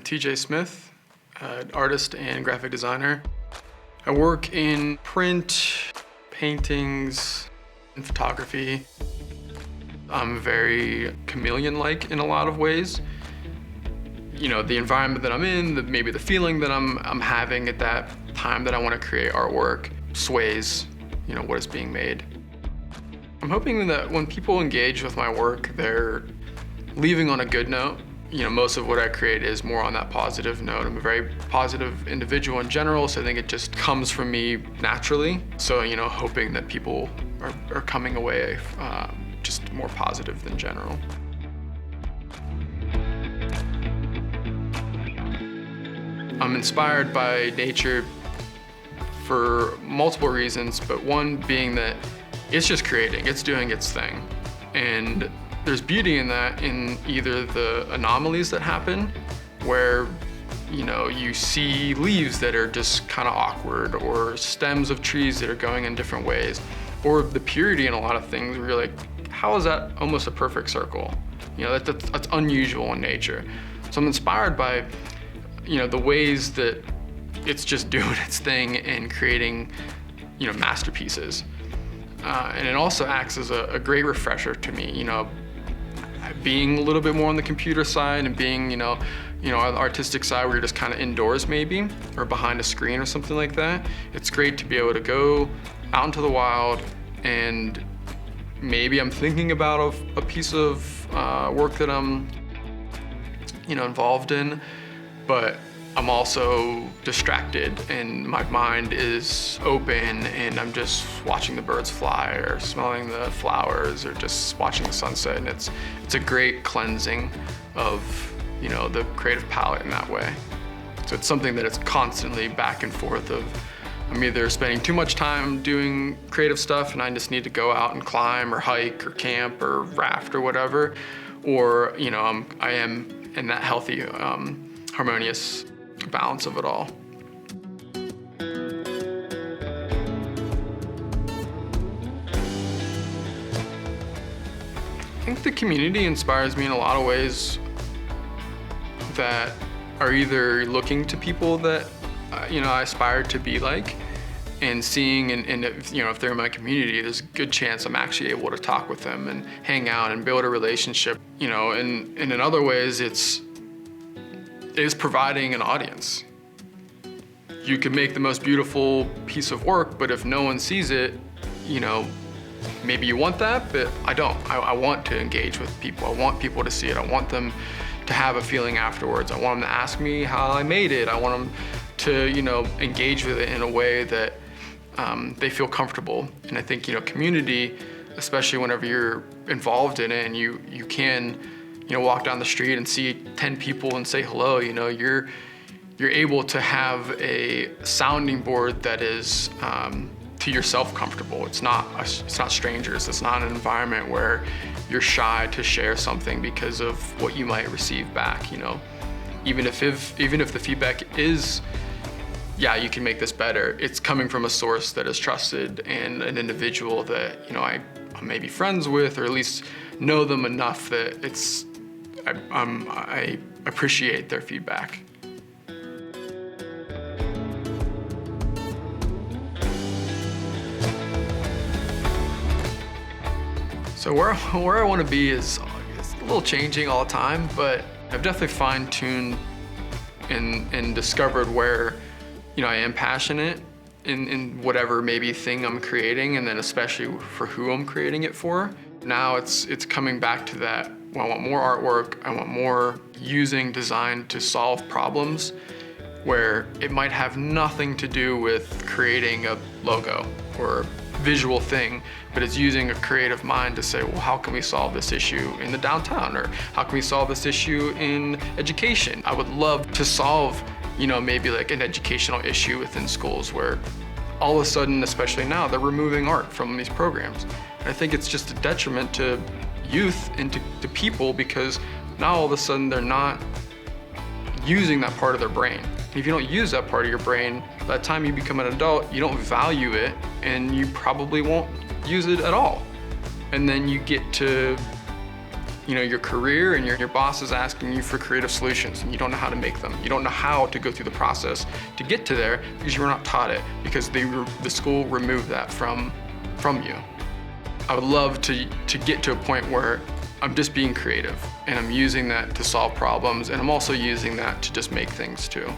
TJ Smith, artist and graphic designer. I work in print, paintings, and photography. I'm very chameleon-like in a lot of ways. You know, the environment that I'm in, maybe the feeling that I'm having at that time that I want to create artwork sways, you know, what is being made. I'm hoping that when people engage with my work, they're leaving on a good note. You know, most of what I create is more on that positive note. I'm a very positive individual in general, so I think it just comes from me naturally. So, you know, hoping that people are coming away just more positive than general. I'm inspired by nature for multiple reasons, but one being that it's just creating, it's doing its thing. And there's beauty in that, in either the anomalies that happen, where, you know, you see leaves that are just kind of awkward, or stems of trees that are going in different ways, or the purity in a lot of things where you're like, how is that almost a perfect circle? You know, that's unusual in nature. So I'm inspired by, you know, the ways that it's just doing its thing and creating, you know, masterpieces. And it also acts as a great refresher to me, you know, being a little bit more on the computer side and being, you know, on the artistic side where you're just kind of indoors maybe, or behind a screen or something like that. It's great to be able to go out into the wild, and maybe I'm thinking about a piece of work that I'm, you know, involved in, but I'm also distracted and my mind is open and I'm just watching the birds fly or smelling the flowers or just watching the sunset, and it's a great cleansing of, you know, the creative palette in that way. So it's something that it's constantly back and forth of, I'm either spending too much time doing creative stuff and I just need to go out and climb or hike or camp or raft or whatever, or, you know, I am in that healthy, harmonious balance of it all. I think the community inspires me in a lot of ways that are either looking to people that you know, I aspire to be like, and seeing and if, you know, if they're in my community, there's a good chance I'm actually able to talk with them and hang out and build a relationship, you know, and in other ways it is providing an audience. You can make the most beautiful piece of work, but if no one sees it, you know, maybe you want that, but I don't. I want to engage with people. I want people to see it. I want them to have a feeling afterwards. I want them to ask me how I made it. I want them to, you know, engage with it in a way that they feel comfortable. And I think, you know, community, especially whenever you're involved in it and you can, you know, walk down the street and see 10 people and say hello, you know, you're able to have a sounding board that is to yourself comfortable. It's not strangers. It's not an environment where you're shy to share something because of what you might receive back, you know. Even if the feedback is, yeah, you can make this better, it's coming from a source that is trusted and an individual that, you know, I may be friends with, or at least know them enough that I appreciate their feedback. So where I want to be is a little changing all the time, but I've definitely fine-tuned and discovered where, you know, I am passionate in whatever maybe thing I'm creating, and then especially for who I'm creating it for. Now it's coming back to that. I want more artwork. I want more using design to solve problems where it might have nothing to do with creating a logo or visual thing, but it's using a creative mind to say, well, how can we solve this issue in the downtown, or how can we solve this issue in education? I would love to solve, you know, maybe like an educational issue within schools where all of a sudden, especially now, they're removing art from these programs. And I think it's just a detriment to youth and to people, because now all of a sudden they're not using that part of their brain. If you don't use that part of your brain, by the time you become an adult, you don't value it, and you probably won't use it at all. And then you get to your career and your boss is asking you for creative solutions and you don't know how to make them. You don't know how to go through the process to get to there because you were not taught it, because the school removed that from you. I would love to get to a point where I'm just being creative and I'm using that to solve problems, and I'm also using that to just make things too.